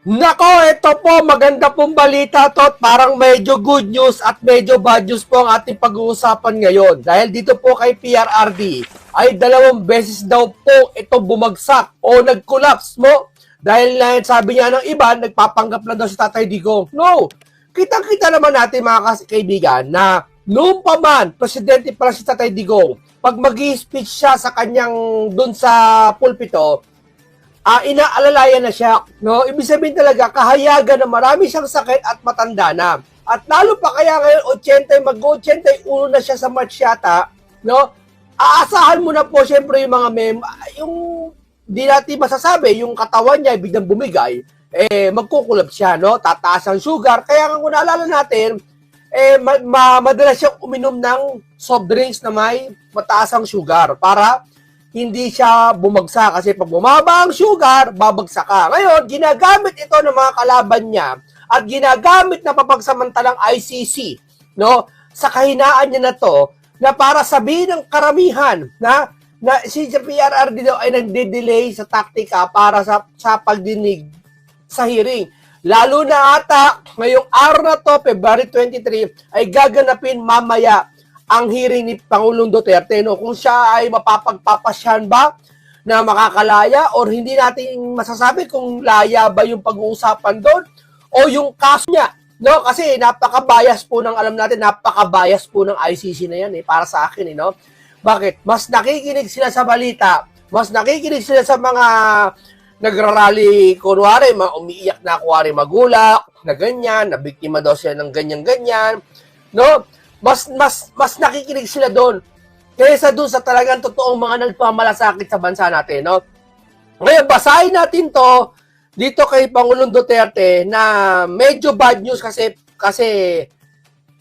Nako, ito po, maganda pong balita to at parang medyo good news at medyo bad news po ang ating pag-uusapan ngayon. Dahil dito po kay PRRD ay 2 beses daw po ito bumagsak o nag-collapse mo. Dahil sabi niya ng iba, nagpapanggap lang daw si Tatay Digong. No, kitang-kita naman natin mga kaibigan na noong pa man, presidente pa lang si Tatay Digong, pag mag-i-speech siya sa kanyang dun sa pulpito, inaalalayan na siya, no? Ibig sabihin talaga, kahayagan na marami siyang sakit at matanda na. At lalo pa kaya ngayon, 80, mag-81 na siya sa March yata, no? Aasahan mo na po, syempre, yung mga yung di natin masasabi, yung katawan niya, biglang bumigay, magkukulab siya, no? Tataas ang sugar. Kaya kung naalala natin, madalas siyang uminom ng soft drinks na may mataas ang sugar para hindi siya bumagsak kasi pag bumaba ang sugar, babagsak ka. Ngayon, ginagamit ito ng mga kalaban niya at ginagamit na papagsamantalang ICC, no? Sa kahinaan niya na to, na para sabihin ng karamihan na si PRRD daw ay nagde-delay sa taktika para sa pagdinig sa hearing. Lalo na ata, ngayong araw na to, February 23, ay gaganapin mamaya ang hearing ni Pangulong Duterte, no? Kung siya ay mapapagpapasyan ba na makakalaya or hindi natin masasabi kung laya ba yung pag-uusapan doon o yung kaso niya, no? Kasi napaka-bias po ng, alam natin, napaka-bias po ng ICC na yan, para sa akin, no? Bakit? Mas nakikinig sila sa balita, mas nakikinig sila sa mga nagrarally, kunwari, umiiyak na kunwari magulak, na ganyan, na biktima daw sila ng ganyan-ganyan, no? Mas nakikinig sila doon kaysa doon sa talagang totoong mga nagpamalasakit sa bansa natin, no? Ngayon, basahin natin to dito kay Pangulong Duterte na medyo bad news kasi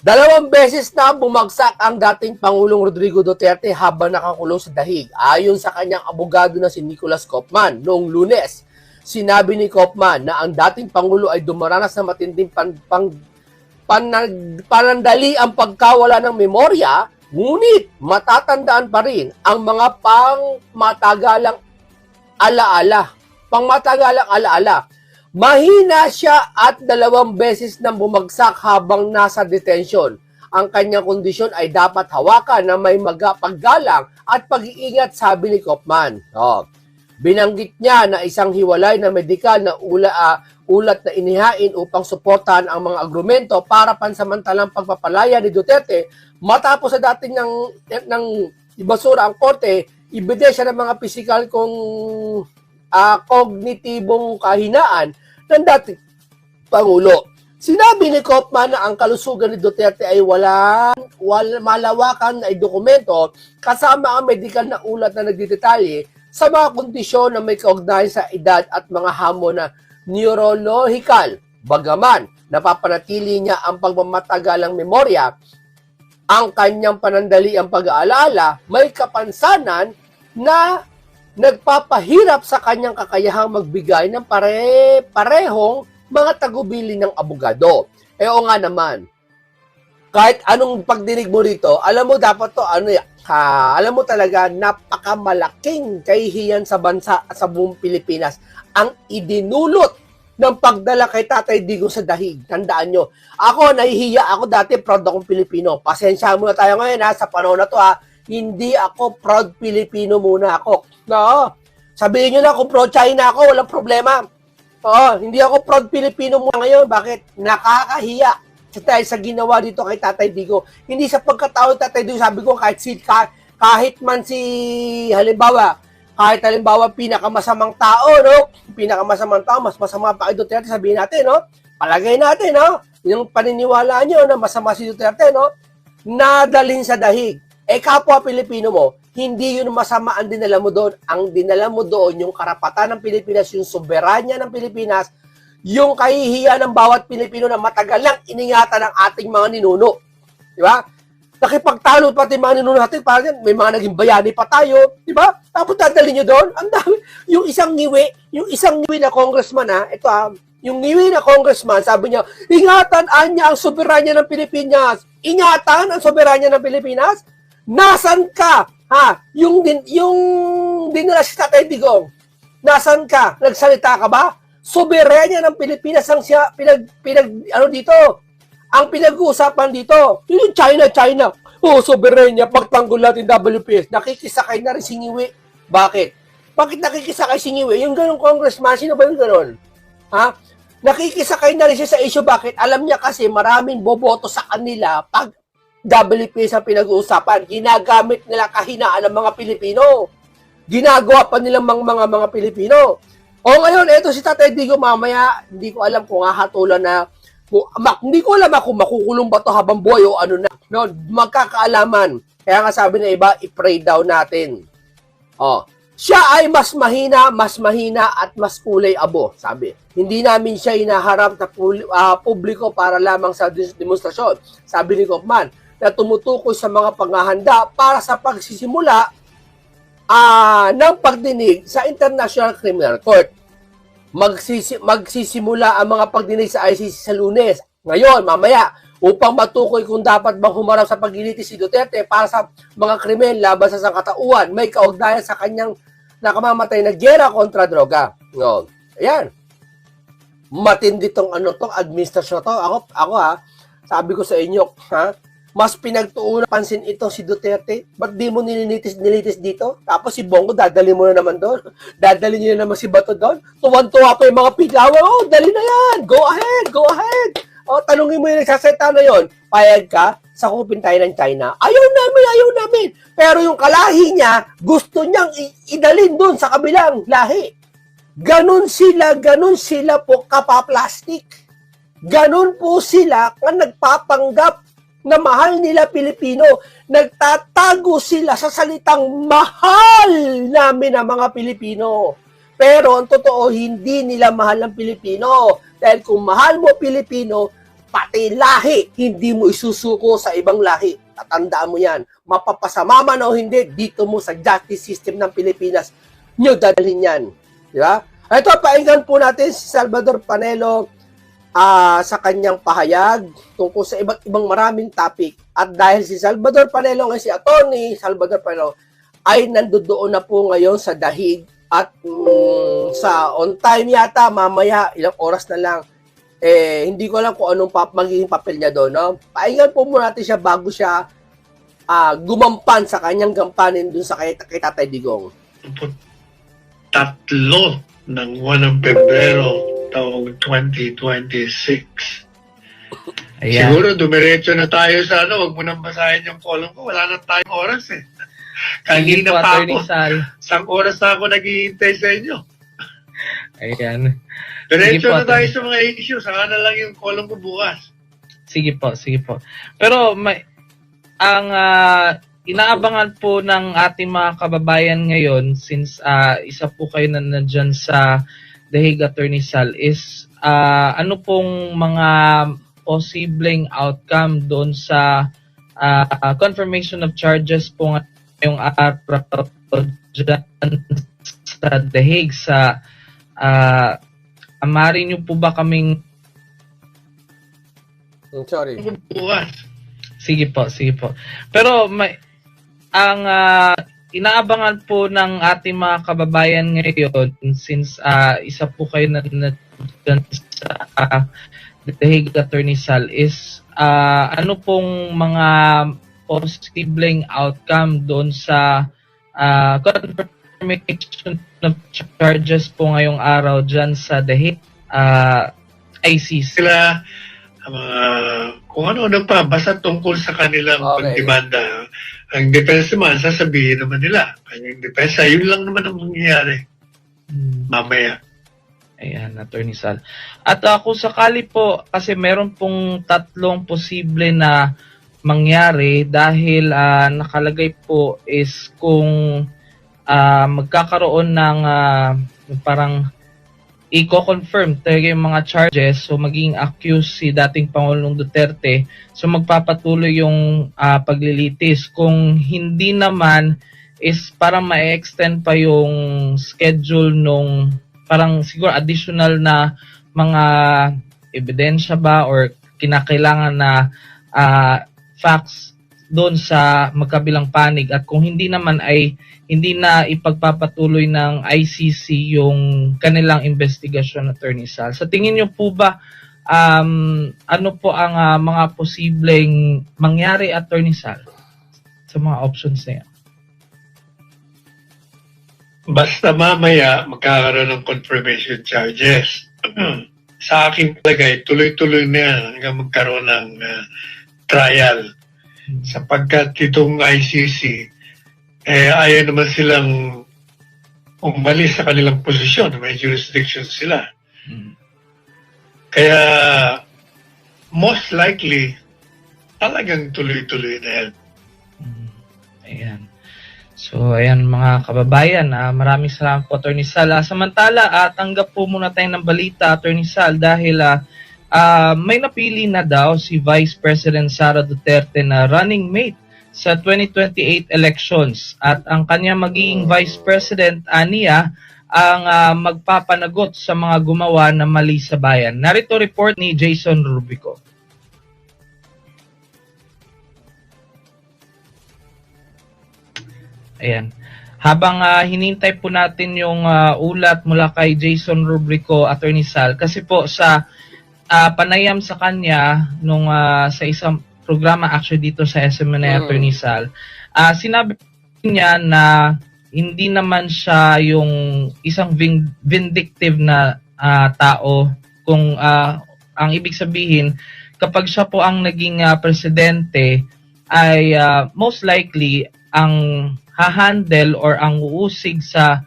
2 beses na bumagsak ang dating Pangulong Rodrigo Duterte habang nakakulong sa dahig. Ayon sa kanyang abogado na si Nicolas Kopman noong Lunes, sinabi ni Kopman na ang dating Pangulo ay dumaranas sa matinding panandali ang pagkawala ng memorya, ngunit matatandaan pa rin ang mga pangmatagalang alaala. Mahina siya at 2 beses nang bumagsak habang nasa detention. Ang kanyang kondisyon ay dapat hawakan na may paggalang at pag-iingat, sabi ni Kopman. Binanggit niya na isang hiwalay na medikal na ulat na inihain upang suportahan ang mga argumento para pansamantalang pagpapalaya ni Duterte matapos sa dating ng ibasura ang korte, ebidensya ng mga pisikal kognitibong kahinaan ng dating Pangulo. Sinabi ni Kopman na ang kalusugan ni Duterte ay malawakan na dokumento kasama ang medikal na ulat na nagdedetalye sa mga kondisyon na may kaugnayan sa edad at mga hamon na neurological. Bagaman, napapanatili niya ang pagmamatagalang memorya, ang kanyang panandali ang pag-aalala, may kapansanan na nagpapahirap sa kanyang kakayahang magbigay ng parehong mga tagubili ng abogado. O nga naman, kahit anong pagdinig mo rito, alam mo dapat to, alam mo talaga, napakamalaking kahihiyan sa bansa at sa buong Pilipinas ang idinulot ng pagdala kay Tatay Digong sa dahig. Tandaan nyo, ako nahihiya ako dati, proud akong Pilipino. Pasensya muna tayo ngayon sa panahon na to hindi ako proud Pilipino muna ako. No, sabihin nyo na kung proud China ako, walang problema. Hindi ako proud Pilipino muna ngayon. Bakit? Nakakahiya sa ginawa dito kay Tatay Digong. Hindi sa pagkatao Tatay Digong, sabi ko kahit man halimbawa pinakamasamang tao, no? Pinakamasamang tao, mas masama pa kay Duterte, sabihin natin, no? Palagay natin, no? Yung paniniwala nyo na masama si Duterte, no? Nadalhin sa dahig. Kapwa Pilipino mo, hindi yun masama ang dinala mo doon. Ang dinala mo doon, yung karapatan ng Pilipinas, yung soberanya ng Pilipinas, yung kahihiyan ng bawat Pilipino na matagal lang iningatan ng ating mga ninuno. Di ba? Nakipagtalo pati mga ninuno natin, parang may mga naging bayani pa tayo. Di ba? Tapos dadalhin nyo doon, ang dami. Yung isang ngiwi na congressman, yung ngiwi na congressman, sabi niya, ingatan niya ang soberanya ng Pilipinas. Ingatan ang soberanya ng Pilipinas? Nasaan ka? Yung dinala si Tatay Digong, nasaan ka? Nagsalita ka ba? Soberenya ng Pilipinas ang siya ano dito. Ang pinag-uusapan dito, yung China. Oh, soberenya, pagtanggol natin WPS. Nakikisakay na rin si Ngiwi. Bakit? Bakit nakikisakay si Ngiwi? Yung ganun congressman, sino ba yung ganun? Ha? Nakikisakay na rin siya sa issue. Bakit? Alam niya kasi maraming boboto sa kanila pag WPS ang pinag-uusapan. Ginagamit nila kahinaan ng mga Pilipino. Ginagawa pa nilang mga Pilipino. O ngayon, eto si Tatay Digo mamaya, hindi ko alam kung hahatulan na, hindi ko alam kung makukulong ba to habang buhay o ano na. No, magkakaalaman. Kaya nga sabi ng iba, i-pray daw natin. O, siya ay mas mahina at mas kulay abo, sabi. Hindi namin siya hinaharap na publiko para lamang sa demonstrasyon. Sabi ni Kaufman, na tumutukoy sa mga panghahanda para sa pagsisimula ng pagdinig sa International Criminal Court. Magsisimula ang mga pagdinig sa ICC sa Lunes. Ngayon, mamaya, upang matukoy kung dapat bang humarap sa paglilitis si Duterte para sa mga krimen laban sa sangkatauhan, may kaugnayan sa kanyang nakamamatay na giyera kontra droga. No. Ayan. Matindi tong administrasyon to. Ako sabi ko sa inyo, mas pinagtuunan pansin ito si Duterte. Ba't di mo nilitis dito? Tapos si Bongo, dadali mo na naman doon. Dadali niyo na naman si Bato doon. Tuwan-tuwa pa yung mga piglawan. Oh, dali na yan. Go ahead. O, tanungin mo yung nagsaseta na yon. Payag ka, sakupin tayo ng China. Ayaw namin. Pero yung kalahi niya, gusto niyang idalin doon sa kabilang lahi. Ganon sila po kapaplastik. Ganon po sila kung nagpapanggap na mahal nila Pilipino. Nagtatago sila sa salitang mahal namin ang mga Pilipino. Pero ang totoo, hindi nila mahal ang Pilipino. Dahil kung mahal mo Pilipino, pati lahi, hindi mo isusuko sa ibang lahi. Tatandaan mo yan. Mapapasama man o hindi, dito mo sa justice system ng Pilipinas, nyo dadalhin yan. Di ba? Ito, painggan po natin si Salvador Panelo sa kanyang pahayag tungkol sa iba't ibang maraming topic. At dahil si Salvador Panelo, si Atty. Salvador Panelo, ay nandoon na po ngayon sa dahig at sa on time yata, mamaya, ilang oras na lang, hindi ko alam kung anong magiging papel niya doon. No? Painggan po muna natin siya bago siya gumampan sa kanyang gampanin doon sa kay Tatay Digong. Tatlo ng 1 ng Pebrero taong 2026. Ayan. Siguro dumiretso na tayo sa wag mo nang basahin yung column ko, wala na tayong oras eh. Kanina pa ako, isang oras na ako naghihintay sa inyo. Ayan. Diretso na tayo sa mga issue, saka na lang yung column ko bukas. Sige po. Pero ang inaabangan po ng ating mga kababayan ngayon, since isa po kayo na nandyan sa Dahig, Attorney Sal, is ano pong mga posibleng outcome doon sa confirmation of charges po ngayong araw dyan sa Dahig, sa amari nyo po ba kaming sorry. Bukas. Sige po. Pero ang inaabangan po ng ating mga kababayan ngayon, since isa po kayo na sa Dahig, Attorney Sal, is ano pong mga posibleng outcome doon sa confirmation of charges po ngayong araw dyan sa Dahig ICC. Sila kung ano pa, basta tungkol sa kanilang pagdemanda. Ang depensa naman, sasabihin naman nila. Kanyang depensa, yun lang naman ang mangyayari. Mamaya. Ayan, Attorney Sal. At kung sakali po, kasi meron pong tatlong posible na mangyari dahil nakalagay po is kung magkakaroon ng parang i-confirm talaga yung mga charges, so maging accused si dating Pangulong Duterte, so magpapatuloy yung paglilitis. Kung hindi naman, is parang ma-extend pa yung schedule nung parang siguro additional na mga ebidensya ba or kinakailangan na facts doon sa magkabilang panig, at kung hindi naman ay hindi na ipagpapatuloy ng ICC yung kanilang investigasyon, Attorney Sal. Sa tingin niyo po ba, ano po ang mga posibleng mangyari, Attorney Sal, sa mga options na yan? Basta mamaya magkakaroon ng confirmation charges. Sa aking palagay, tuloy-tuloy na yan hanggang magkaroon ng trial. Sapagkat itong ICC, ayaw naman silang umalis sa kanilang posisyon. May jurisdiction sila. Kaya, most likely, talagang tuloy-tuloy na yan. Ayan. So, ayan mga kababayan, maraming salamat po, Attorney Sal. Samantala, tanggap po muna tayo ng balita, Attorney Sal, dahil may napili na daw si Vice President Sara Duterte na running mate sa 2028 elections. At ang kanya magiging Vice President, aniya, ang magpapanagot sa mga gumawa na mali sa bayan. Narito report ni Jason Rubico. Ayan. Habang hinintay po natin yung ulat mula kay Jason Rubrico, Attorney Sal, kasi po sa panayam sa kanya nung sa isang programa actually dito sa SMNA, Attorney Sal, sinabi niya na hindi naman siya yung isang vindictive na tao, kung ang ibig sabihin kapag siya po ang naging presidente ay most likely ang hahandle or ang uusig sa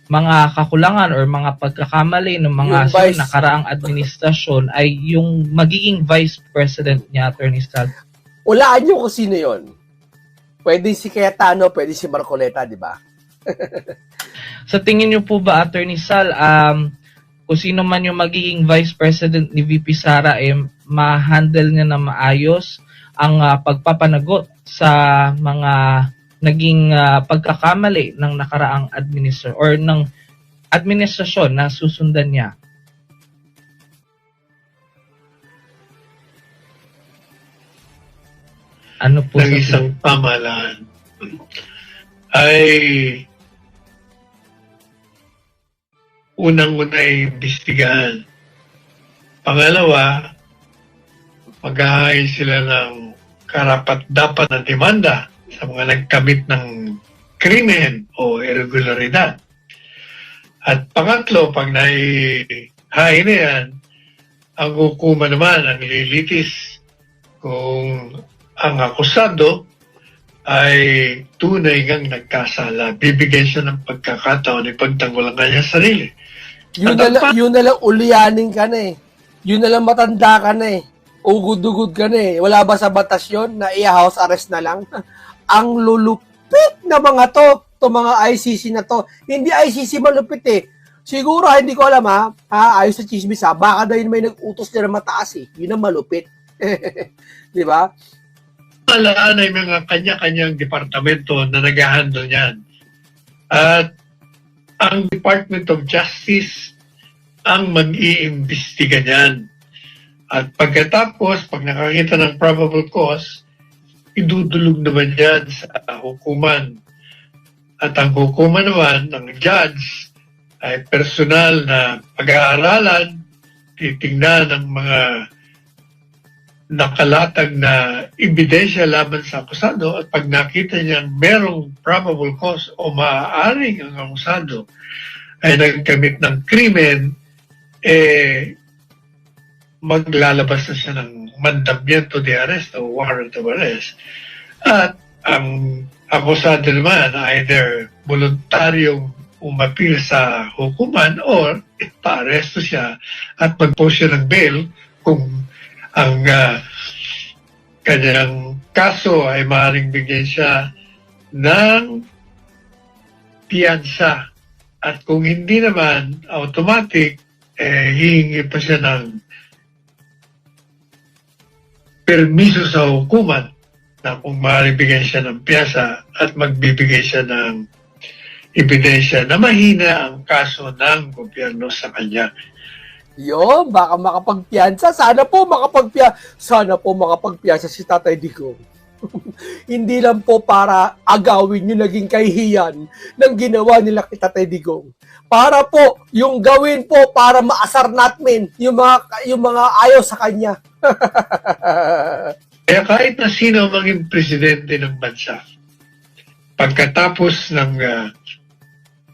mga kakulangan or mga pagkakamali ng mga nakaraang administrasyon ay yung magiging Vice President niya, Attorney Sal. Ulaan nyo kung sino yun. Pwede si Cayetano, pwede si Marcoleta, di ba? Sa tingin niyo po ba, Attorney Sal, kung sino man yung magiging Vice President ni VP Sara, ma-handle niya na maayos ang pagpapanagot sa mga naging pagkakamali ng nakaraang or ng administrasyon na susundan niya? Ano po ng isang pamahalaan ay unang-una ay imbestigahan. Pangalawa, mag-aayos sila ng karapat-dapat na demanda sa mga nagkamit ng krimen o irregularidad. At pangatlo, pag naihain na yan, ang hukuma naman ang lilitis kung ang akusado ay tunay ngang nagkasala. Bibigyan siya ng pagkakataon ipagtanggol ang kanyang sarili. Yun na lang ulianin ka na eh. Yun na lang matanda ka na eh. Ugod-ugod ka na eh. Wala ba sa batas yun na i-house arrest na lang? Ang lulupit na mga to mga ICC na to. Hindi ICC malupit eh. Siguro, hindi ko alam ayos sa chismis baka daw yun may nag-utos niya na mataas eh. Yun ang malupit. Di ba? Alaan ay mga kanya-kanyang departamento na nag-handle niyan. At ang Department of Justice ang mag-iimbestiga niyan. At pagkatapos, pag nakakita ng probable cause, idudulog naman yan sa hukuman. At ang hukuman naman ng judge ay personal na pag-aaralan, titingnan ng mga nakalatag na ebidensya laban sa akusado, at pag nakita niyang merong probable cause o maaaring ang akusado ay nagkamit ng krimen, maglalabas na siya ng mandamiento de arrest o warrant of arrest. At ang akusado naman either voluntaryong umapil sa hukuman or ipa-aresto siya at mag-post siya ng bail kung ang kanyang kaso ay maaaring bigyan siya ng piyansa. At kung hindi naman, automatic, hihingi pa siya ng permiso sa hukuman na kung maaaring bigyan siya ng piyasa at magbibigay siya ng ebidensya na mahina ang kaso ng gobyerno sa kanya. Yo, baka makapagpiyansa. Sana po makapagpiyansa si Tatay Digong. Hindi lang po para agawin yung naging kahihiyan ng ginawa nila kay Tatay Digong. Para po yung gawin po para maasar natin yung mga ayaw sa kanya. Kaya kahit na sino maging presidente ng bansa, pagkatapos ng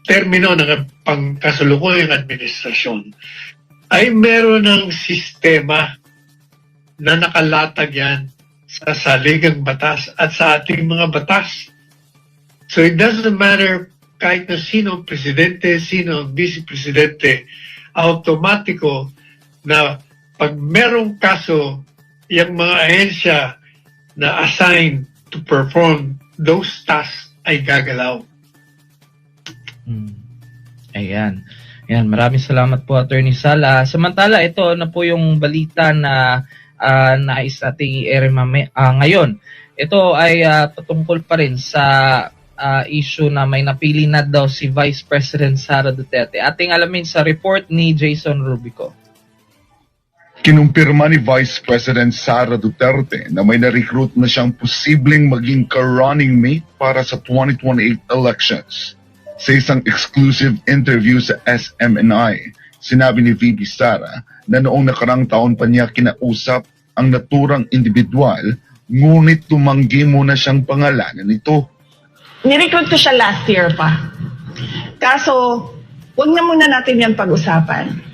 termino ng pangkasalukuyang administrasyon, ay meron ng sistema na nakalatag yan sa saligang batas at sa ating mga batas. So it doesn't matter kahit na sino ang presidente, sino ang vice-presidente, automatiko na pag merong kaso, yung mga ahensya na assigned to perform those tasks ay gagalaw. Ayan. Ayan, maraming salamat po, Attorney Sal. Samantala, ito na po yung balita na nais ating i-air ngayon. Ito ay patungkol pa rin sa issue na may napili na daw si Vice President Sara Duterte. Ating alamin sa report ni Jason Rubico. Kinumpirma ni Vice President Sara Duterte na may na-recruit na siyang posibleng maging ka-running mate para sa 2028 elections. Sa isang exclusive interview sa SMNI, sinabi ni VP Sara na noong nakarang taon pa niya kinausap ang naturang individual, ngunit tumanggi muna siyang pangalanan nito. Nirecruit ko siya last year pa. Kaso, wag na muna natin yan pag-usapan.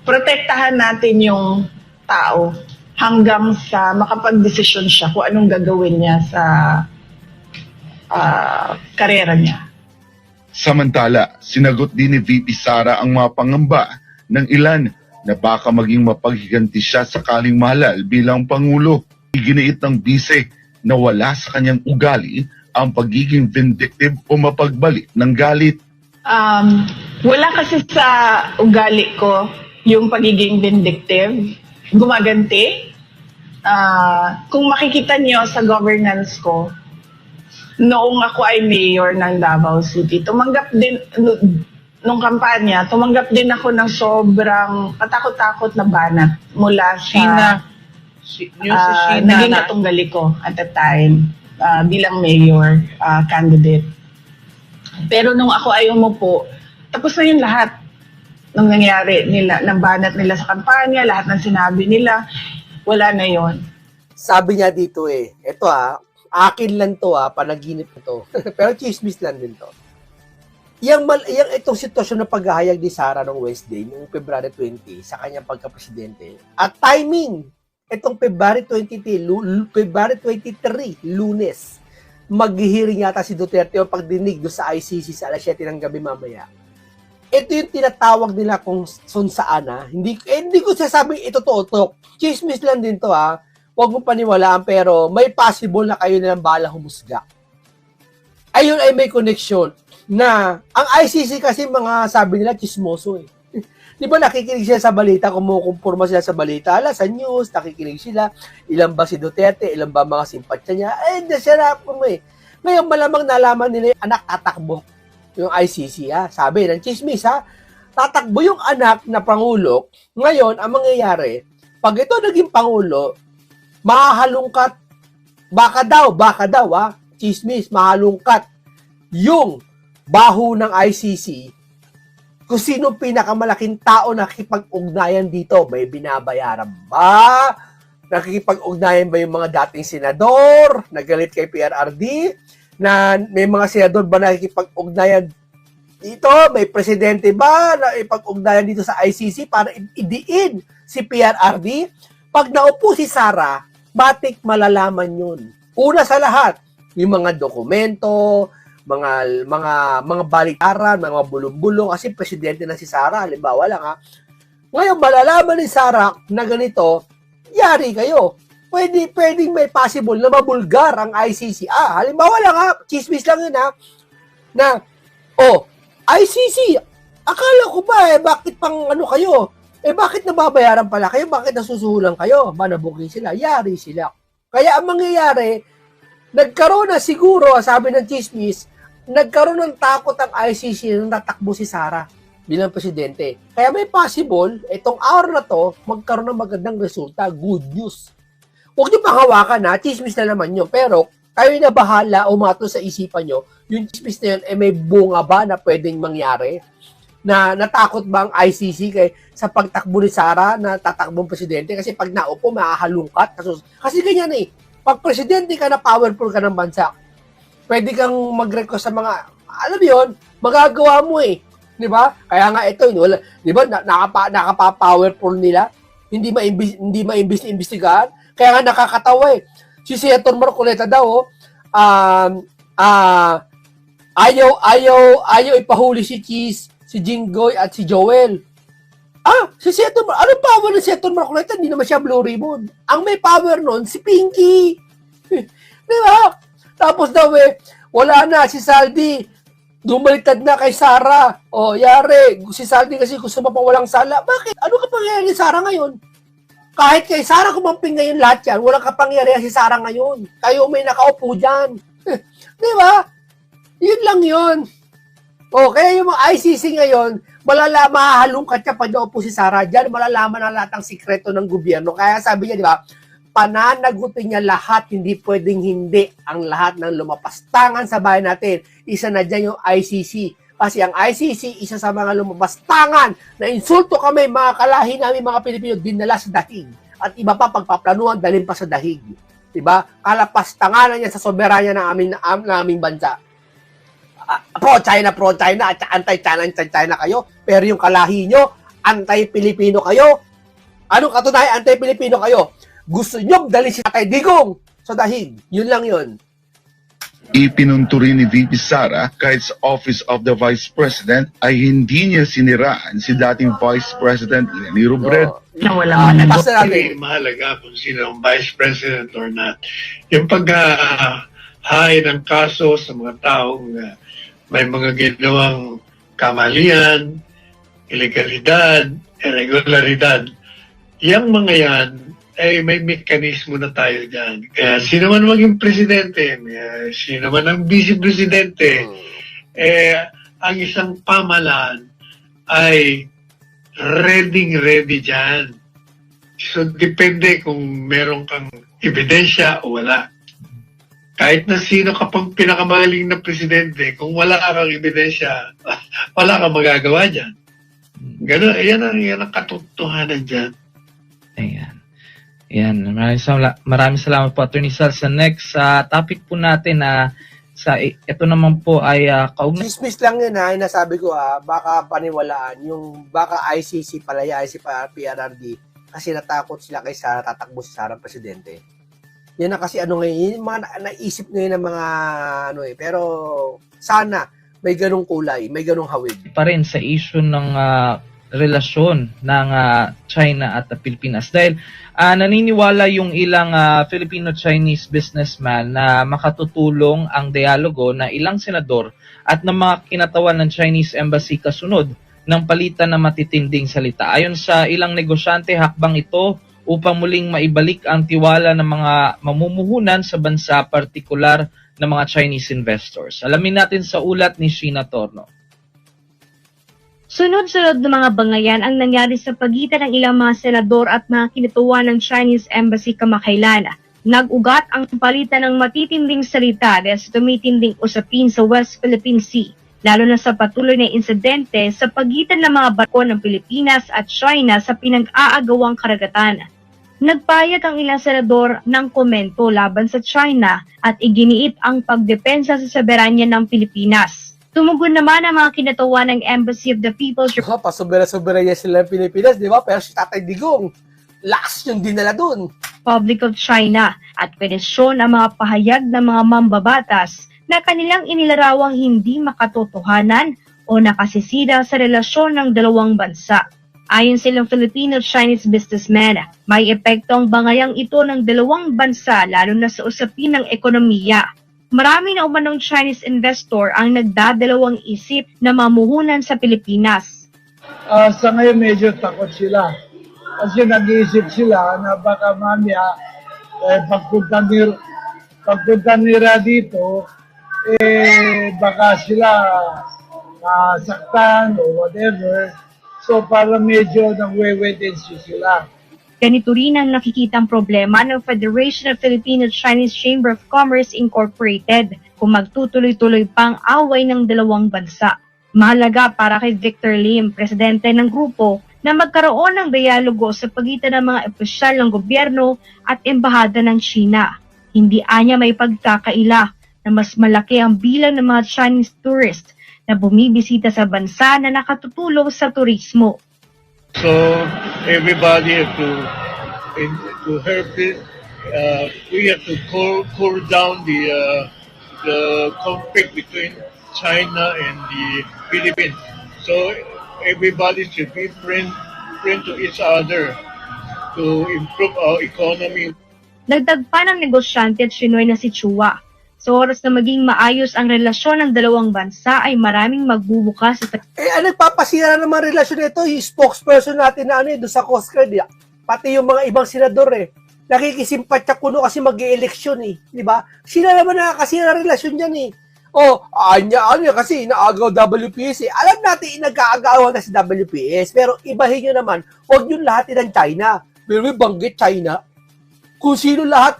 Protektahan natin yung tao hanggang sa makapag-desisyon siya kung anong gagawin niya sa karera niya. Samantala, sinagot din ni VP Sara ang mga pangamba ng ilan na baka maging mapaghiganti siya sakaling mahalal bilang Pangulo. Iginiit ng bise na wala sa kanyang ugali ang pagiging vindictive o mapagbalik ng galit. Wala kasi sa ugali ko yung pagiging vindictive, gumaganti. Kung makikita niyo sa governance ko, noong ako ay mayor ng Davao City, tumanggap din, nung kampanya, tumanggap din ako ng sobrang katakot-takot na banat mula sa naging katunggali ko at the time bilang mayor candidate. Pero nung ako ay umupo, tapos na yun lahat ng nangyari nila, ng banat nila sa kampanya, lahat ng sinabi nila, wala na yon. Sabi niya dito ito akin lang to panaginip ko to. Pero chismis lang din to. Yang itong sitwasyon na paghahayag ni Sara ng Wednesday noong February 20 sa kanyang pagka-presidente. At timing, itong February 23, Lunes, maghihiring yata si Duterte o pagdinig do sa ICC sa alas 7 ng gabi mamaya. Ito yung tinatawag nila kung saan Hindi ko sasabing ito to. Chismis lang din to Huwag mong paniwalaan pero may possible na kayo nilang bala humusga. Ayun ay may connection na ang ICC kasi mga sabi nila chismoso Di ba nakikinig sila sa balita, kumukumpurma sila sa balita, sa news, nakikinig sila, ilan ba si Duterte, ilan ba mga simpatya niya, nasarap mo Ngayon malamang nalaman nila yung anak tatakbo, yung ICC Sabi ng chismis tatakbo yung anak na Pangulo. Ngayon, ang mangyayari, pag ito naging Pangulo, mahalungkat, baka daw, chismis, mahalungkat yung baho ng ICC kung sino pinakamalaking tao na nakikipag-ugnayan dito. May binabayaran ba? Nakikipag-ugnayan ba yung mga dating senador na galit kay PRRD? Na may mga senador ba nakikipag-ugnayan dito? May presidente ba na ipag-ugnayan dito sa ICC para idiin si PRRD? Pag naupo si Sara, batik malalaman yun. Una sa lahat, yung mga dokumento, mga balitaran, mga bulong-bulong, kasi presidente na si Sara, halimbawa lang Ngayon, malalaman ni Sara na ganito, yari kayo. Pwedeng may possible na mabulgar ang ICC. Halimbawa lang chismis lang yun na, ICC, akala ko ba bakit pang kayo? Bakit nababayaran pala kayo? Bakit nasusuhulan kayo? Manabuking sila. Yari sila. Kaya ang mangyayari, nagkaroon na siguro, sabi ng chismis, nagkaroon ng takot ang ICC nung natakbo si Sara bilang presidente. Kaya may possible, itong hour na to, magkaroon ng magandang resulta. Good news. Huwag niyo pang hawakan ha, chismis na naman yun. Pero, kayo na bahala umato sa isipan nyo, yung chismis na yun, may bunga ba na pwedeng mangyari? Na natakot ba ang ICC sa pagtakbo ni Sara na tatakbong presidente? Kasi pag naupo, mahahalungkat. Kasi ganyan eh. Pag presidente ka na, powerful ka ng bansa, pwede kang mag-request sa mga, alam mo yun, magagawa mo eh. Di ba? Kaya nga ito, di ba, nakapa-powerful nila. Hindi maimbestigahan. Kaya nga nakakatawa eh. Si Senator Marcoleta daw, ayaw ipahuli si Cheese, si Jinggoy at si Joel. Si Senator, anong power ng Senator Marcoleta? Hindi naman siya Blue Ribbon. Ang may power nun, si Pinky. Di ba? Tapos daw wala na si Saldi. Dumalitad na kay Sara. Yari. Si Saldi kasi gusto mapawalang sala. Bakit? Ano kapangyarihan ni Sara ngayon? Kahit kay Sara kumamping ngayon lahat yan, walang kapangyarihan si Sara ngayon. Kayo may nakaupo dyan. Di ba? Yun lang yun. Kaya yung mga ICC ngayon, mahahalungkat niya pag naupo si Sara dyan, malalaman na lahat ng sikreto ng gobyerno. Kaya sabi niya, di ba, pananagutin niya lahat, hindi pwedeng hindi ang lahat ng lumapastangan sa bahay natin. Isa na dyan yung ICC. Kasi ang ICC, isa sa mga lumapastangan na insulto kami, mga kalahi namin, mga Pilipino, dinala sa dahig. At iba pa, pagpaplanuhan, dalhin pa sa dahig. Diba? Kalapastanganan niya sa soberanya ng aming bansa. Pro-China, at anti-China kayo. Pero yung kalahi nyo, anti-Pilipino kayo. Anong katunayan, anti-Pilipino kayo? Gusto nyo dalhin si Tatay Digong sa dahig. Yun lang yun. Ipinunto rin ni VP Sara kahit sa Office of the Vice President ay hindi niya siniraan si dating Vice President Leni Robredo. Na walang managot. Hindi mahalaga kung sino ang Vice President or not. Yung pag-hain ng kaso sa mga taong may mga ginawang kamalian, ilegalidad, irregularidad, yung mga yan, may mekanismo na tayo dyan. Kaya sino man maging presidente, sino man ang vice-presidente, ang isang pamalaan ay ready dyan. So, depende kung meron kang ebidensya o wala. Kahit na sino ka pang pinakamagaling na presidente, kung wala kang ebidensya, wala kang magagawa dyan. Ganun, yan ang katotohanan dyan. Ayan. Yan, maraming salamat po Attorney Sal. Sa next topic po natin ito naman po ay kaugnay. Chismis lang yun nasabi ko baka paniwalaan yung baka ICC pala PRRD kasi natakot sila kay Sara, tatakbo si Sara presidente. Yan na kasi ngayon, yung mga naisip ngayon ng mga pero sana may ganung kulay, may ganung hawig. Pa rin sa issue ng relasyon ng China at Pilipinas dahil naniniwala yung ilang Filipino-Chinese businessman na makatutulong ang dialogo na ilang senador at ng mga kinatawan ng Chinese Embassy kasunod ng palitan ng matitinding salita. Ayon sa ilang negosyante, hakbang ito upang muling maibalik ang tiwala ng mga mamumuhunan sa bansa, partikular ng mga Chinese investors. Alamin natin sa ulat ni Sheena Torno. Sunod-sunod na mga bangayan ang nangyari sa pagitan ng ilang mga senador at mga kinatuwa ng Chinese Embassy kamakailan. Nag-ugat ang palitan ng matitinding salita dahil sa tumitinding usapin sa West Philippine Sea, lalo na sa patuloy na insidente sa pagitan ng mga barko ng Pilipinas at China sa pinag-aagawang karagatan. Nagpayag ang ilang senador ng komento laban sa China at iginiit ang pagdepensa sa soberanya ng Pilipinas. Tumugon naman ang mga kinatawa ng Embassy of the People's Republic. Pasubera-sobera sila ng Pilipinas, di ba? Pero si Tatay Digong, lakas yung dinala dun. Republic of China at penisyon ang mga pahayag ng mga mambabatas na kanilang inilarawang hindi makatotohanan o nakasisida sa relasyon ng dalawang bansa. Ayon silang Filipino-Chinese businessmen, may epekto ang bangayang ito ng dalawang bansa lalo na sa usapin ng ekonomiya. Marami na umanong Chinese investor ang nagdadalawang isip na mamuhunan sa Pilipinas. Sa ngayon medyo takot sila. Kasi nag-iisip sila na baka mamaya pagpunta nila dito, baka sila nasaktan o whatever. So para medyo nang-wait-and-see sila. Ganito rin ang nakikitang problema ng Federation of Filipino-Chinese Chamber of Commerce Incorporated kung magtutuloy-tuloy pang away ng dalawang bansa. Mahalaga para kay Victor Lim, presidente ng grupo, na magkaroon ng dialogo sa pagitan ng mga opisyal ng gobyerno at embahada ng China. Hindi anya may pagkakaila na mas malaki ang bilang ng mga Chinese tourists na bumibisita sa bansa na nakatutulong sa turismo. So everybody have to help it. We have to cool down the conflict between China and the Philippines. So everybody should be friend to each other to improve our economy. Dagdag pa ng negosyante at Shinoy na si Chua. Sa oras na maging maayos ang relasyon ng dalawang bansa ay maraming magbubukas sa Nagpapasira na naman relasyon nito, yung spokesperson natin na doon sa Coast Guard, pati yung mga ibang senador nakikisimpatya kuno kasi mag-i-eleksyon di ba? Sila naman nakakasira ng relasyon niyan anya kasi inaagaw WPS Alam natin nag-aagawan na si WPS, pero ibahin nyo naman, huwag nyo lahatin ng China. Pero may banggit China. Kung sino lahat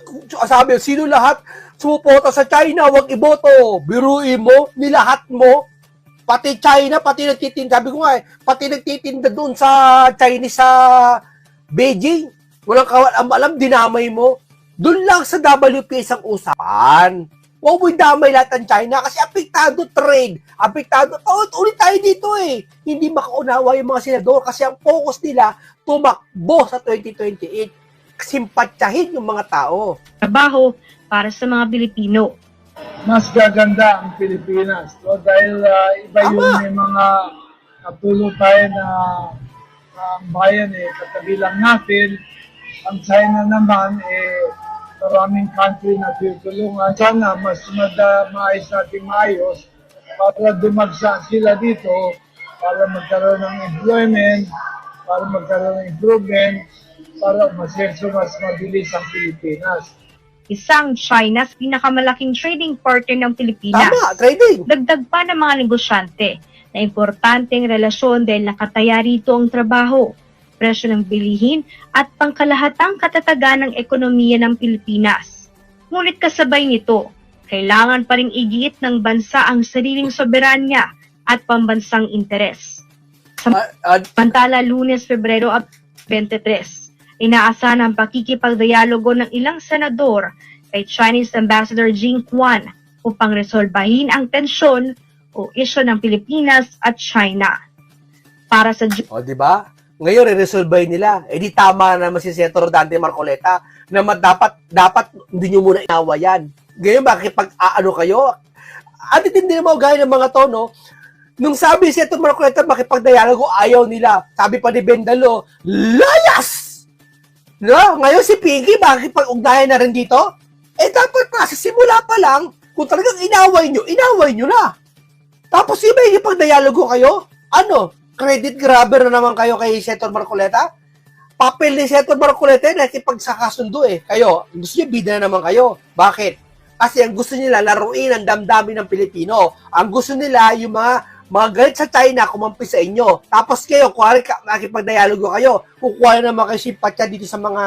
sumuporta sa China, wag iboto. Biruin mo, nilahat mo, pati China, pati nagtitinda, sabi ko nga pati nagtitinda doon sa Chinese sa Beijing. Walang kawalam-alam, dinamay mo. Doon lang sa WPS ang usapan. Huwag mo damay lahat ng China kasi apektado trade. Apektado, ulit tayo dito Hindi makaunawa yung mga senador kasi ang focus nila tumakbo sa 2028. Simpatyahin yung mga tao. trabaho para sa mga Pilipino. Mas gaganda ang Pilipinas. So, dahil iba yung may mga katulong tayo na ang bayan katabi lang natin. Ang China naman maraming country na tutulungan. Sana mas maayos natin maayos para dumagsa sila dito, para magkaroon ng employment, para magkaroon ng improvement, para mas mabilis ang Pilipinas. Isang China's pinakamalaking trading partner ng Pilipinas. Tama, trading. Dagdag pa ng mga negosyante na importanteng relasyon dahil nakataya rito ang trabaho, presyo ng bilihin at pangkalahatang katatagan ng ekonomiya ng Pilipinas. Ngunit kasabay nito, kailangan pa ring igiit ng bansa ang sariling soberanya at pambansang interes. Samantala, Lunes, Pebrero 23, inaasahan ang pakikipagdialogo ng ilang senador kay Chinese Ambassador Jing Quan upang resolbahin ang tensyon o isyu ng Pilipinas at China. Para sa di ba? Ngayon, re-resolve nila. Di tama naman si Senator Dante Marcoleta na dapat hindi nyo muna inawa yan. Ngayon, makikipag-aano kayo? Atitindi naman gaya ng mga to, Nung sabi si Senator Marcoleta, makipag-dialogo, ayaw nila. Sabi pa ni Bendalo, layas! Ngayon si Pinky, makikipag-ugnayan na rin dito? Dapat sa simula pa lang, kung talagang inaway nyo na. Tapos iba yung ipag-dialogo kayo? Credit grabber na naman kayo kay Senator Marcoleta? Papel ni Senator Marcoleta nakikipagsakasundo Kayo, gusto nyo bida na naman kayo. Bakit? Kasi ang gusto nila laruin ang damdamin ng Pilipino. Ang gusto nila yung mga galit sa China kumampi sa inyo. Tapos kayo, kuwari nakipag-dialogo kayo, kukuha naman kayo simpatya dito sa mga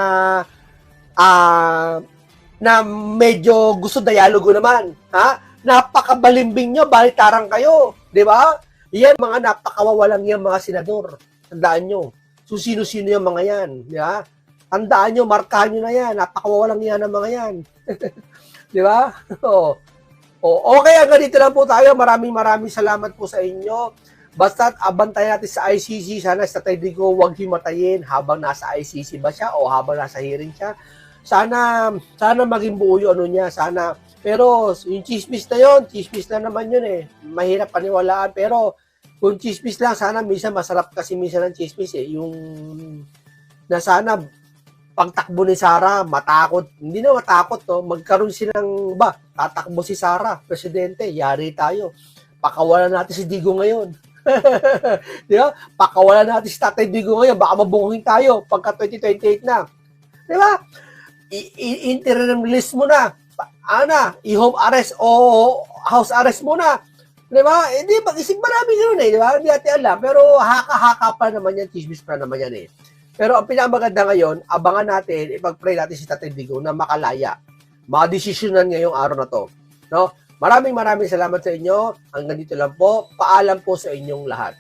na medyo gusto dialogo naman. Napakabalimbing nyo, balitarang kayo. Di ba? Yan, mga napakawawalang yan mga senador. Tandaan nyo. So, sino-sino yung mga yan. Di ba? Tandaan nyo, markahan nyo na yan. Napakawawalang yan ang mga yan. Di ba? Okay, hanggang dito lang po tayo. Maraming salamat po sa inyo. Basta abantayan natin sa ICC. Sana sa Tedico huwag himatayin habang nasa ICC ba siya o habang nasa hearing siya. Sana maging buo yung niya. Sana. Pero yung chismis na yun, chismis na naman yun Mahirap paniwalaan. Pero kung chismis lang, sana minsan masarap kasi minsan ang chismis Yung na sana pagtakbo ni Sara, matakot. Hindi na matakot, magkaroon silang, tatakbo si Sara, presidente, yari tayo. Pakawalan natin si Digo ngayon. Di ba? Pakawalan natin si Tatay Digo ngayon, baka mabungin tayo pagka 2028 na. Di ba? Interim list mo na. I-home arrest o house arrest mo na. Di ba? Hindi, mag-isip marami ganoon di ba? Hindi natin alam. Pero haka-haka pa naman yan, chismis pa naman yan Pero ang pinakamaganda ngayon, abangan natin, ipag-pray natin si Tatay Digong na makalaya. Makadesisyonan ngayong araw na to. No? Maraming salamat sa inyo. Hanggang dito lang po. Paalam po sa inyong lahat.